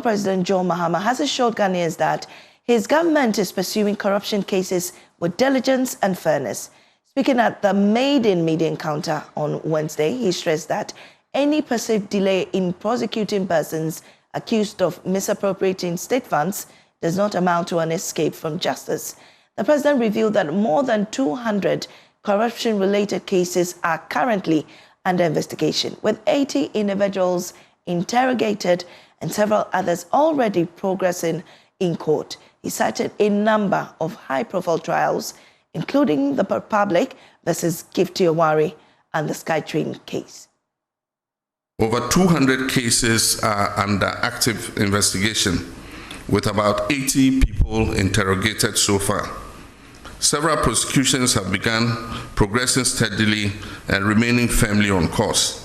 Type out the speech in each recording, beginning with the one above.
President John Mahama has assured Ghanaians that his government is pursuing corruption cases with diligence and fairness. Speaking at the maiden media encounter on Wednesday, he stressed that any perceived delay in prosecuting persons accused of misappropriating state funds does not amount to an escape from justice. The president revealed that more than 200 corruption-related cases are currently under investigation, with 80 individuals interrogated and several others already progressing in court. He cited a number of high-profile trials, including the Public versus Gifty Owari and the SkyTrain case. Over 200 cases are under active investigation, with about 80 people interrogated so far. Several prosecutions have begun, progressing steadily and remaining firmly on course.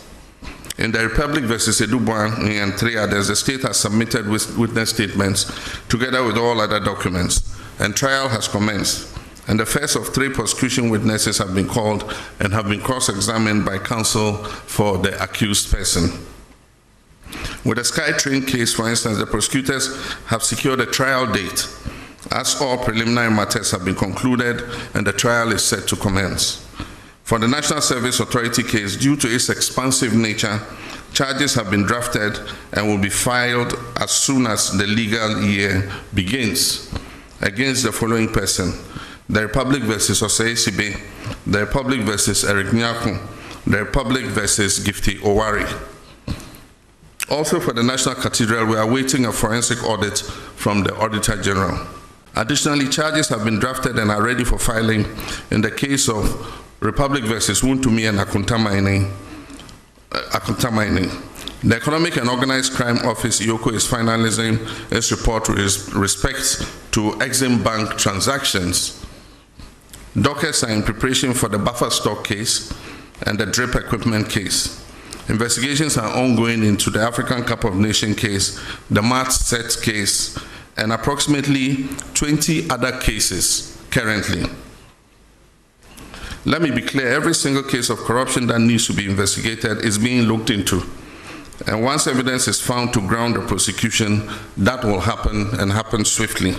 In the Republic versus Edubuan and 3 others, the state has submitted witness statements together with all other documents, and trial has commenced. And the first of 3 prosecution witnesses have been called and have been cross-examined by counsel for the accused person. With the SkyTrain case, for instance, the prosecutors have secured a trial date, as all preliminary matters have been concluded and the trial is set to commence. For the National Service Authority case, due to its expansive nature, charges have been drafted and will be filed as soon as the legal year begins against the following person: the Republic versus Osei Sibe, the Republic versus Eric Nyako, the Republic versus Gifty Owari. Also for the National Cathedral, we are awaiting a forensic audit from the Auditor General. Additionally, charges have been drafted and are ready for filing in the case of Republic versus Wuntumi and Akuntamaini. The Economic and Organized Crime Office, IOCO, is finalizing its report with respect to Exim Bank transactions. Dockets are in preparation for the buffer stock case and the drip equipment case. Investigations are ongoing into the African Cup of Nations case, the Mart Set case, and approximately 20 other cases currently. Let me be clear, every single case of corruption that needs to be investigated is being looked into. And once evidence is found to ground the prosecution, that will happen and happen swiftly.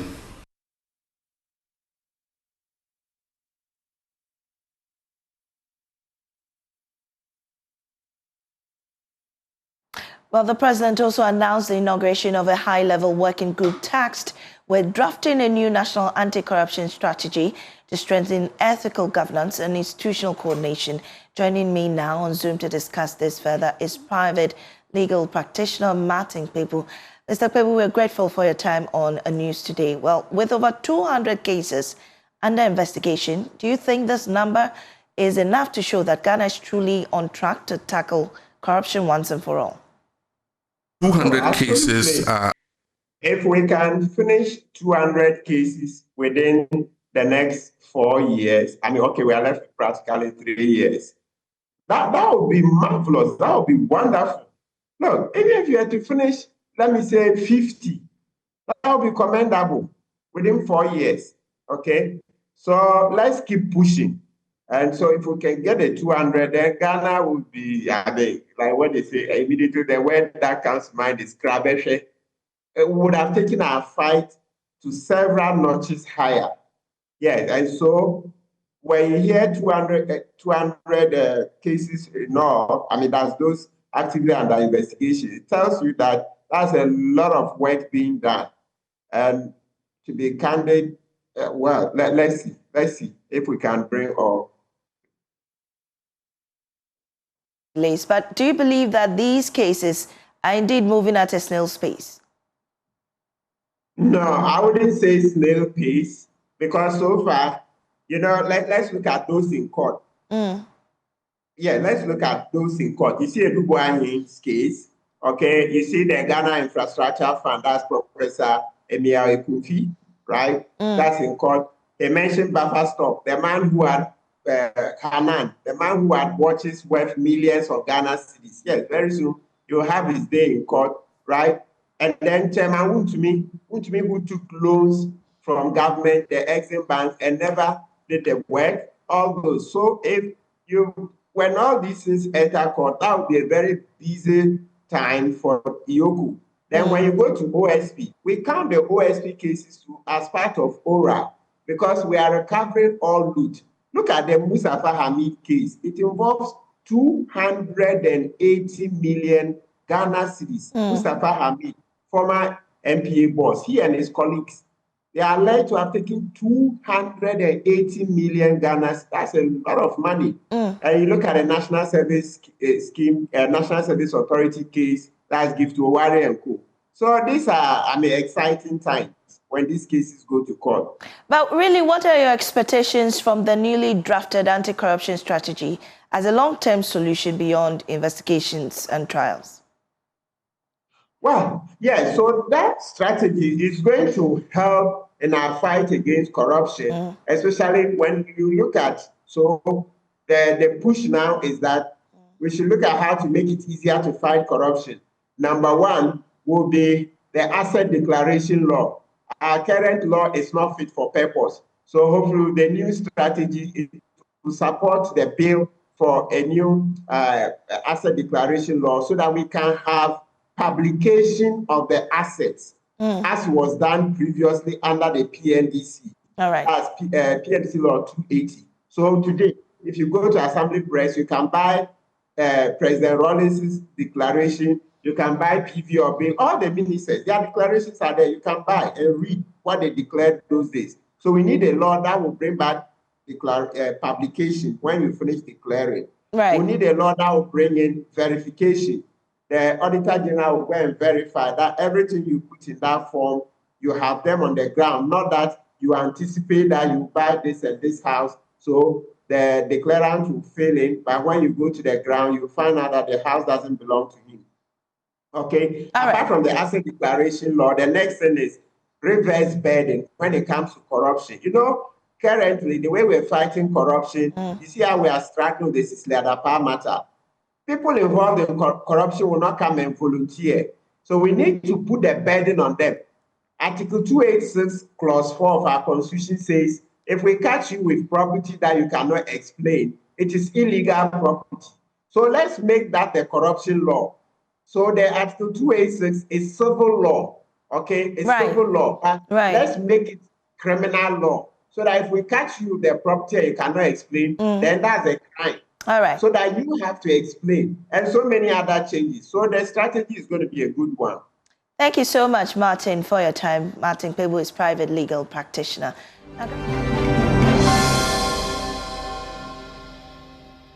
Well, the president also announced the inauguration of a high-level working group tasked with drafting a new national anti-corruption strategy to strengthen ethical governance and institutional coordination. Joining me now on Zoom to discuss this further is private legal practitioner Martin Pebu. Mr. Pebu, we're grateful for your time on News Today. Well, with over 200 cases under investigation, do you think this number is enough to show that Ghana is truly on track to tackle corruption once and for all? 200 cases are... If we can finish 200 cases within the next 4 years, I mean, okay, we are left with practically 3 years. That would be marvelous. That would be wonderful. Look, even if you had to finish, let me say 50, that would be commendable within 4 years, okay? So let's keep pushing. And so if we can get a 200, then Ghana would be, I mean, like what they say, immediately the word that comes to mind is Krabeshe. It would have taken our fight to several notches higher. Yes, and so when you hear 200 cases in all, I mean, that's those actively under investigation, it tells you that that's a lot of work being done. And to be candid, well, let's see if we can bring all. But do you believe that these cases are indeed moving at a snail's pace? No, I wouldn't say snail pace, because so far, you know, let's look at those in court. Yeah, let's look at those in court. You see Edubuan's case, okay? You see the Ghana Infrastructure Fund, that's Professor Emil Ekufi, right? That's in court. They mentioned buffer stock, the man who had Hanan, the man who had watches worth millions of Ghana cedis. Yes, very soon you'll have his day in court, right? And then Chairman Wuntumi who took loans from government, the Exim Bank, and never did the work, all those. So when all these things enter court, that would be a very busy time for IOCO. Then when you go to OSP, we count the OSP cases as part of ORA because we are recovering all loot. Look at the Mustafa Hamid case. It involves 280 million Ghana cedis. Mustafa Hamid, former MPA boss, he and his colleagues, they are alleged to have taken 280 million Ghana. That's a lot of money. And you look at the National Service Scheme, National Service Authority case, that's given to Owari and Co. So these are, exciting times when these cases go to court. But really, what are your expectations from the newly drafted anti-corruption strategy as a long-term solution beyond investigations and trials? Well, yeah, so that strategy is going to help in our fight against corruption, especially when you look at, so the push now is that we should look at how to make it easier to fight corruption. Number one will be the asset declaration law. Our current law is not fit for purpose. So hopefully the new strategy is to support the bill for a new asset declaration law so that we can have publication of the assets as was done previously under the PNDC. All right. As PNDC law 280. So today, if you go to Assembly Press, you can buy President Rawlings's declaration, you can buy PV or Bill, all the ministers, their declarations are there. You can buy and read what they declared those days. So we need a law that will bring back publication when you finish declaring. Right. We need a law that will bring in verification. The Auditor General will go and verify that everything you put in that form, you have them on the ground, not that you anticipate that you buy this and this house. So the declarant will fill in, but when you go to the ground, you find out that the house doesn't belong to him. Okay. Apart from the asset declaration law, the next thing is reverse burden when it comes to corruption. You know, currently, the way we're fighting corruption, you see how we are struggling with this Adapa matter. People involved in corruption will not come and volunteer. So we need to put the burden on them. Article 286, Clause 4 of our Constitution says, if we catch you with property that you cannot explain, it is illegal property. So let's make that the corruption law. So the Article 286 is civil law, okay? It's civil law. But let's make it criminal law. So that if we catch you with the property you cannot explain, then that's a crime. All right. So that you have to explain. And so many other changes. So the strategy is going to be a good one. Thank you so much, Martin, for your time. Martin Pebu is private legal practitioner. Okay.